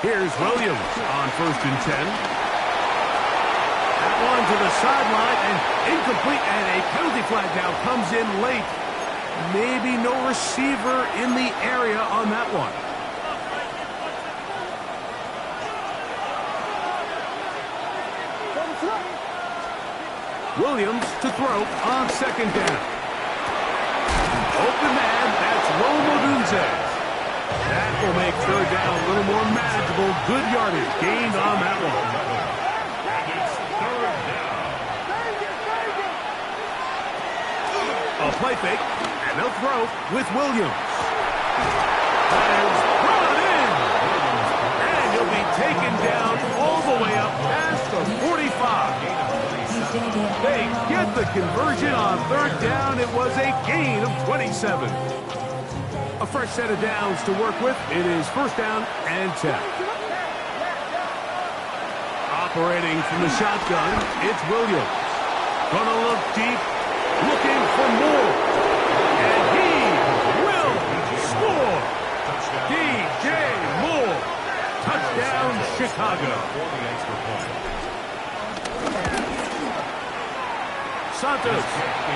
Here's Williams on 1st and 10. That one to the sideline and incomplete, and a penalty flag now comes in late. Maybe no receiver in the area on that one. Williams to throw on 2nd down. Open man, that's Rome Odunze. That will make 3rd down a little more manageable. Good yardage gained on that one. A play fake, and they'll throw with Williams. That is brought in. And he'll be taken down all the way up past the 45. They get the conversion on 3rd down. It was a gain of 27. A fresh set of downs to work with. It is 1st down and 10. Operating from the shotgun, it's Williams. Gonna look deep, looking for more. And he will score. DJ Moore. Touchdown, Chicago. Santos,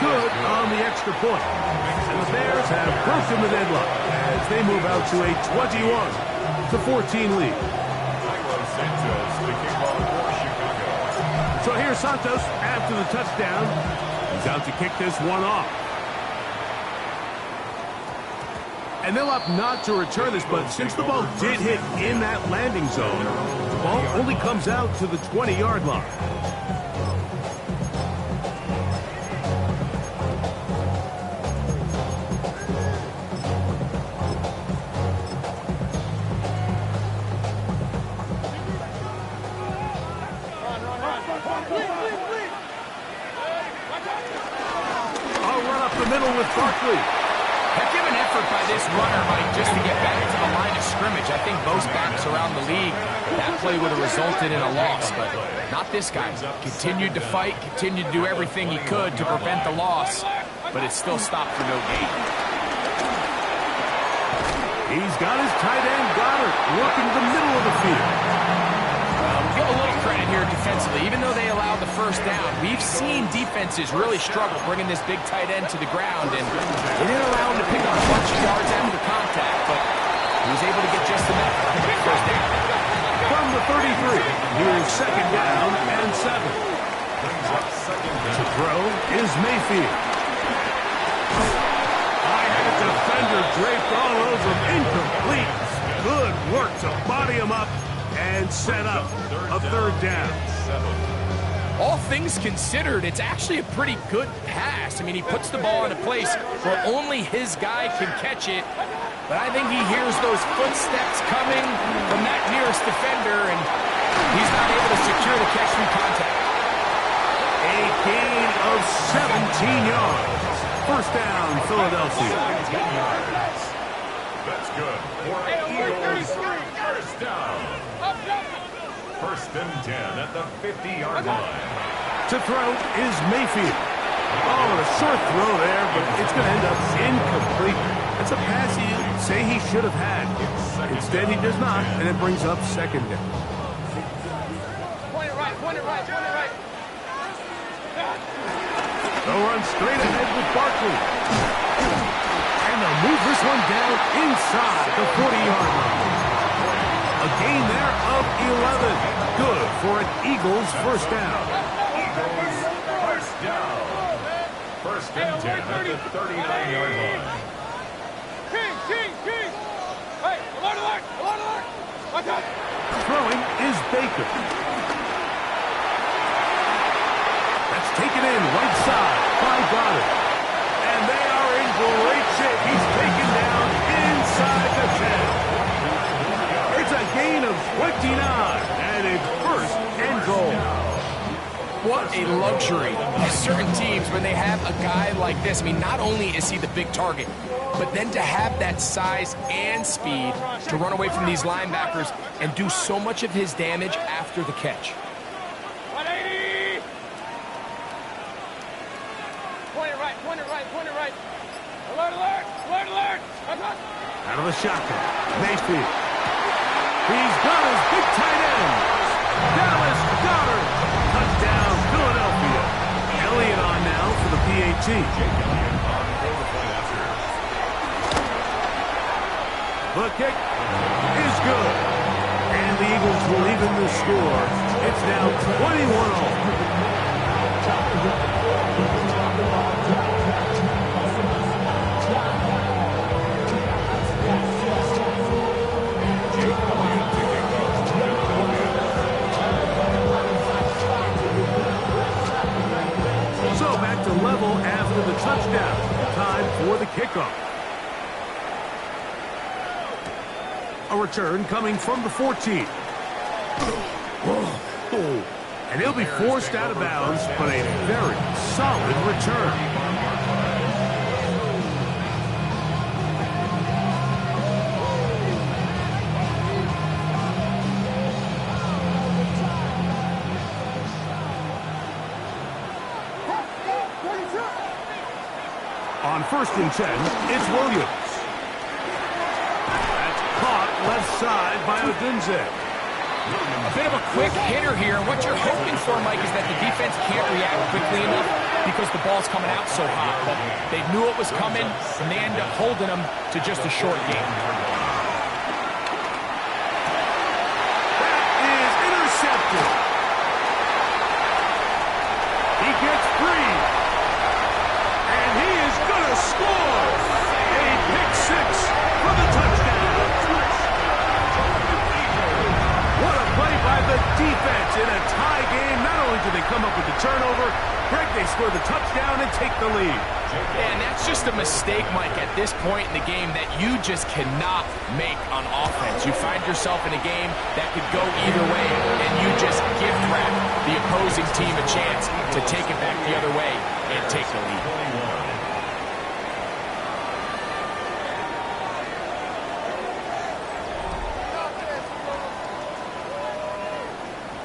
good on the extra point. And the Bears have broken the deadlock as they move out to a 21-14 lead. So here's Santos after the touchdown. He's out to kick this one off. And they'll opt not to return this, but since the ball did hit in that landing zone, the ball only comes out to the 20-yard line. Barkley. Heck of an effort by this runner, Mike, just to get back to the line of scrimmage. I think most backs around the league, that play would have resulted in a loss, but not this guy. Continued to fight, continued to do everything he could to prevent the loss, but it still stopped for no gain. He's got his tight end, Goddard, working the middle of the field. Give a little credit here defensively. Even though they allowed the 1st down, we've seen defenses really struggle bringing this big tight end to the ground, and they didn't allow him to pick up a bunch of yards after contact, but he was able to get just enough to pick up 1st down. From the 33, here's 2nd down and 7. To throw is Mayfield. I had a defender draped all over him. Incomplete. Good work to body him up and set up a 3rd down. All things considered, it's actually a pretty good pass. I mean, he puts the ball in a place where only his guy can catch it. But I think he hears those footsteps coming from that nearest defender, and he's not able to secure the catch through contact. A gain of 17 yards. 1st down, Philadelphia. That's good. For Eagles, 1st down. 1st and 10 at the 50-yard line. To throw is Mayfield. Oh, a short throw there, but it's going to end up incomplete. That's a pass you say he should have had. Instead, he does not, and it brings up 2nd down. Point it right, point it right, point it right. They'll run straight ahead with Barkley. And they'll move this one down inside the 40-yard line. A gain there of 11. Good for an Eagles 1st down. Eagles 1st down. 1st and 10 at the 39-yard line. King! Hey, alert! Watch out! Throwing is Baker. That's taken in right side by Goddard. And they are in great shape. He's taken down inside the 10. It's a gain of 29, and it's 1st and goal. What a luxury of certain teams when they have a guy like this. I mean, not only is he the big target, but then to have that size and speed to run away from these linebackers and do so much of his damage after the catch. 180! Point it right. Alert! Out of the shotgun, Mayfield. He's got his big tight end. Dallas Goedert. Touchdown, Philadelphia. Elliott on now for the PAT. The kick is good. And the Eagles will even the score. It's now 21-all. So back to level after the touchdown. Time for the kickoff. A return coming from the 14. Whoa. And he'll be forced out of bounds, but a very solid return. On 1st and 10, it's Williams. That's caught left side by Odunze. A bit of a quick hitter here. What you're hoping for, Mike, is that the defense can't react quickly enough because the ball's coming out so hot. But they knew it was coming, and they end up holding them to just a short game. That is intercepted. He gets free. And he is going to score. A pick six for the touchdown. What a play by the defense in a tie game. Not only do they come up with the turnover, Greg, they score the touchdown and take the lead. Yeah, and that's just a mistake, Mike, at this point in the game that you just cannot make on offense. You find yourself in a game that could go either way, and you just gift wrap the opposing team a chance to take it back the other way and take the lead.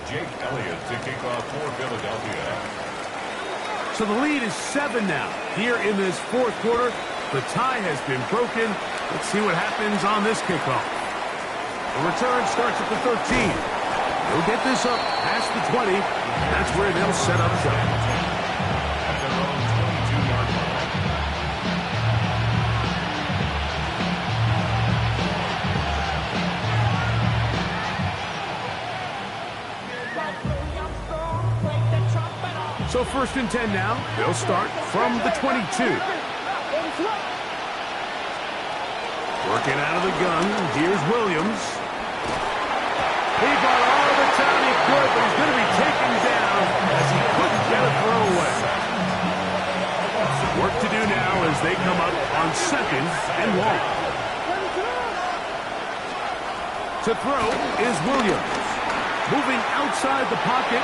Jake Elliott to kick off for Philadelphia. So the lead is 7 now. Here in this 4th quarter, the tie has been broken. Let's see what happens on this kickoff. The return starts at the 13. They'll get this up past the 20. That's where they'll set up shop. At their own 22-yard line. So 1st and 10 now. They'll start from the 22. Working out of the gun. Here's Williams. He got all the time he could, but he's going to be taken down as he couldn't get a throw away. Work to do now as they come up on 2nd and long. To throw is Williams. Moving outside the pocket.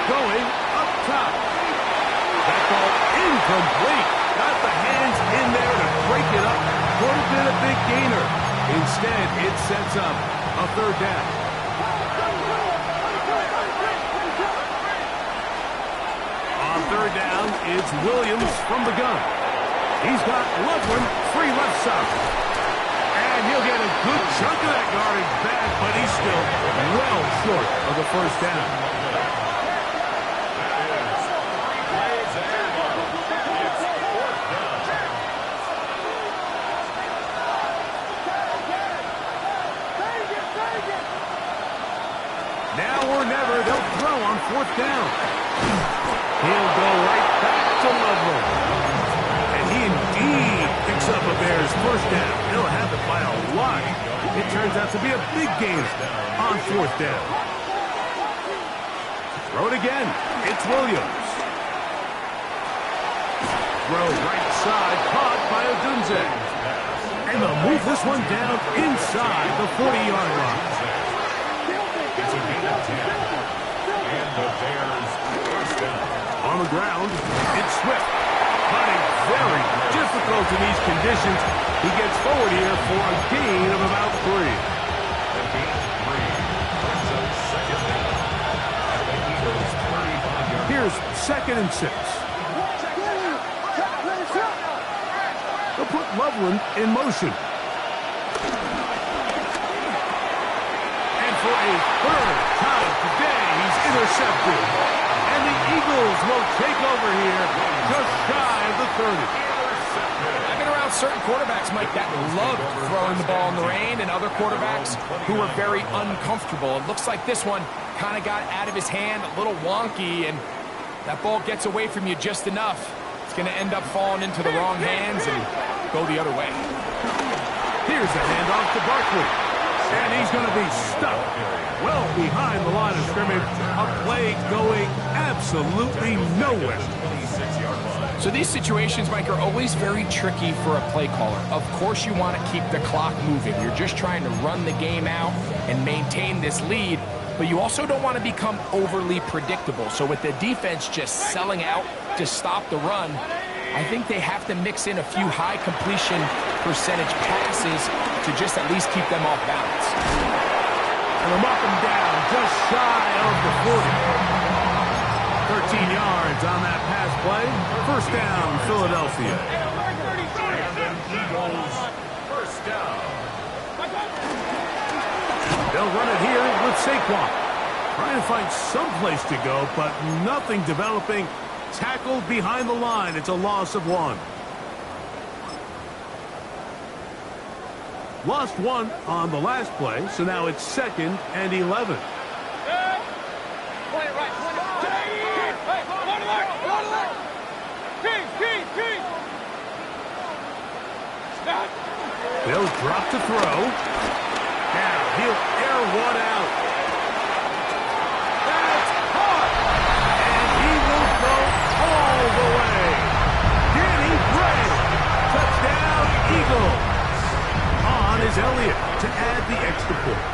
Going up top. That ball incomplete. Got the hands in there to break it up. Could have been a big gainer. Instead, it sets up a 3rd down. On 3rd down, it's Williams from the gun. He's got Loveland free left side. And he'll get a good chunk of that yardage back, but he's still well short of the 1st down. Now or never, they'll throw on 4th down. He'll go right back to Loveland. And he indeed picks up a Bears 1st down. He'll have it by a lot. It turns out to be a big gain on 4th down. Throw it again. It's Williams. Throw right side, caught by Odunze. And they'll move this one down inside the 40-yard line. It's a gain of 10. And the Bears first down. On the ground, it's Swift. But it's very difficult in these conditions. He gets forward here for a gain of about 3. The gain of 3 brings up 2nd down. At the Eagles' 35-yard line. Here's 2nd and 6. They'll put Loveland in motion. for a third time today. He's intercepted. And the Eagles will take over here just shy of the 30. I've been around certain quarterbacks, Mike, that love throwing the ball in the rain, and other quarterbacks who are very uncomfortable. It looks like this one kind of got out of his hand, a little wonky, and that ball gets away from you just enough. It's going to end up falling into the wrong hands and go the other way. Here's the handoff to Barkley. And he's going to be stuck well behind the line of scrimmage. A play going absolutely nowhere. So these situations, Mike, are always very tricky for a play caller. Of course you want to keep the clock moving. You're just trying to run the game out and maintain this lead, but you also don't want to become overly predictable. So with the defense just selling out to stop the run, I think they have to mix in a few high completion percentage passes to just at least keep them off balance. And they'll knock him down just shy of the 40. 13 yards on that pass play. First down, Philadelphia. And Eagles, first down. They'll run it here with Saquon. Trying to find some place to go, but nothing developing. Tackled behind the line. It's a loss of 1. Lost 1 on the last play, so now it's 2nd and 11. Point it right, point it. Hey, one alert. Keith. Stop. They'll drop to throw. Now he'll air one out. That's caught. And he will go all the way. Danny Gray. Touchdown, Eagles. On is Elliott to add the extra point.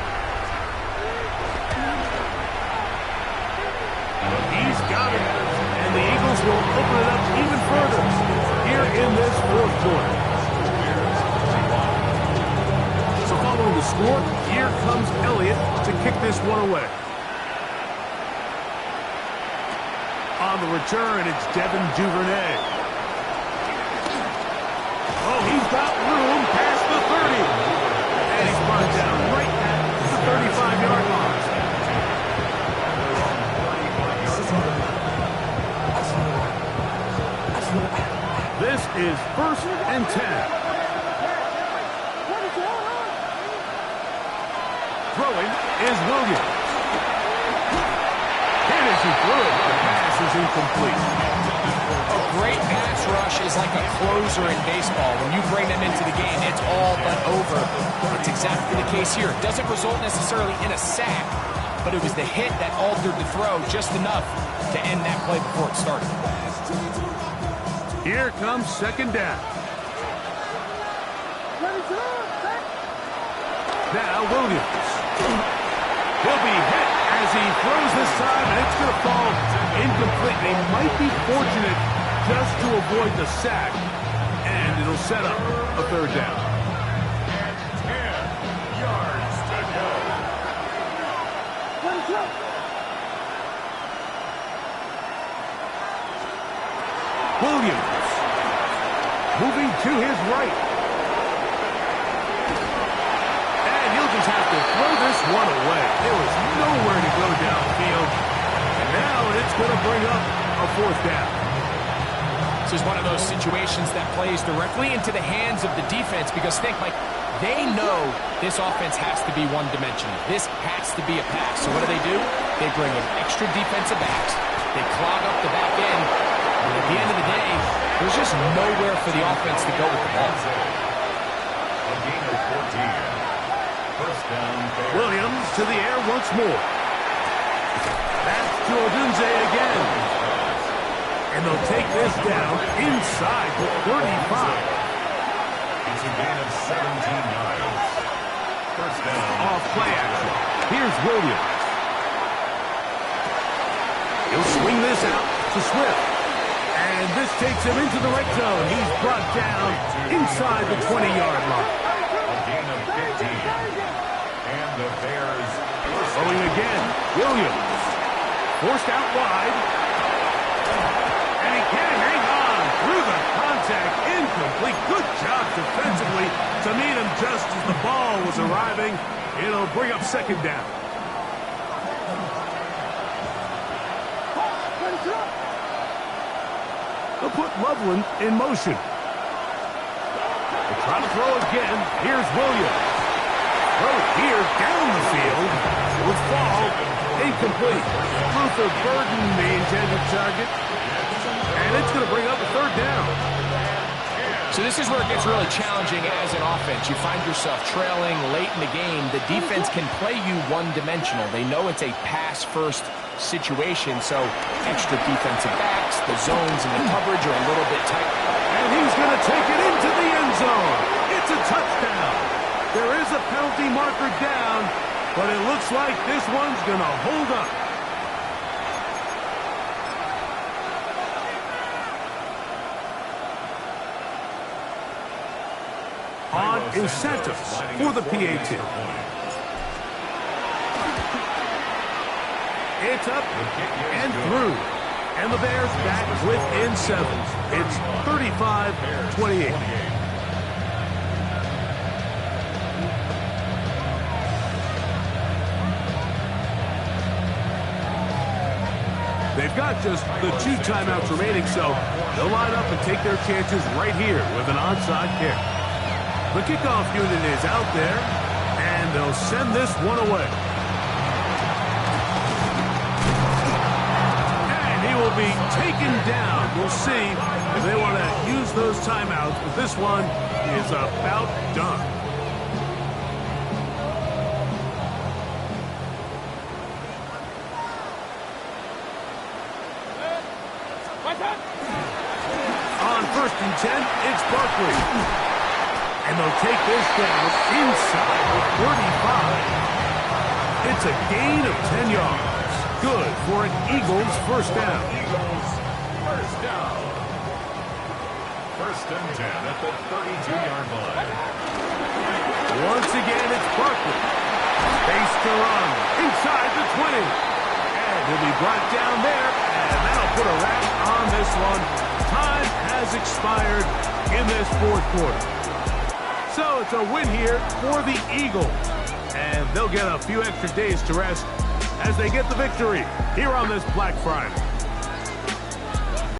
He's got it. And the Eagles will open it up even further here in this fourth quarter. So following the score, here comes Elliott to kick this one away. On the return, it's Devin Duvernay. Oh, he's got room past the 30. And he's brought down right at the 35-yard line. This is 1st and 10. Throwing is Williams. Hit as he threw it. The pass is incomplete. A great pass rush is like a closer in baseball. When you bring them into the game, it's all but over. It's exactly the case here. It doesn't result necessarily in a sack, but it was the hit that altered the throw just enough to end that play before it started. Here comes 2nd down. Now Williams. He'll be hit as he throws this time, and it's going to fall incomplete. They might be fortunate just to avoid the sack, and it'll set up a 3rd down. 10 yards to go. Williams moving to his right. And he'll just have to throw this one away. There was nowhere to go downfield. And now it's going to bring up a 4th down. This is one of those situations that plays directly into the hands of the defense because think, Mike, they know this offense has to be one-dimensional. This has to be a pass. So what do? They bring in extra defensive backs. They clog up the back end. And at the end of the day, there's just nowhere for the offense to go with the ball. A gain of 14. First down. Williams to the air once more. That's to Odunze again. And they'll take this down inside the 35. It's a gain of 17 yards. First down. Off play action. Here's Williams. He'll swing this out to Swift. And this takes him into the red zone. He's brought down inside the 20-yard line. A gain of 15. And the Bears. Throwing again. Williams. Forced out wide. And he can't hang on through the contact. Incomplete. Good job defensively to meet him just as the ball was arriving. It'll bring up 2nd down. They'll put Loveland in motion. They try to throw again. Here's Williams. Throw here down the field. Will fall. Incomplete. Luther Burden, the intended target. And it's going to bring up a third down. So this is where it gets really challenging as an offense. You find yourself trailing late in the game. The defense can play you one-dimensional. They know it's a pass-first situation, so extra defensive backs, the zones and the coverage are a little bit tight. And he's going to take it into the end zone. It's a touchdown. There is a penalty marker down, but it looks like this one's going to hold up. On incentives for the PAT. It's up and through. And the Bears back within 7. It's 35-28. They've got just the 2 timeouts remaining, so they'll line up and take their chances right here with an onside kick. The kickoff unit is out there, and they'll send this one away. And he will be taken down. We'll see if they want to use those timeouts, but this one is about done. On 1st and 10, it's Barkley. And they'll take this down inside the 35. It's a gain of 10 yards. Good for an Eagles first down. First down. 1st and 10 at the 32-yard line. Once again, it's Barkley. Face to run inside the 20. And he'll be brought down there, and that'll put a wrap on this one. Time has expired in this 4th quarter. So it's a win here for the Eagles. And they'll get a few extra days to rest as they get the victory here on this Black Friday.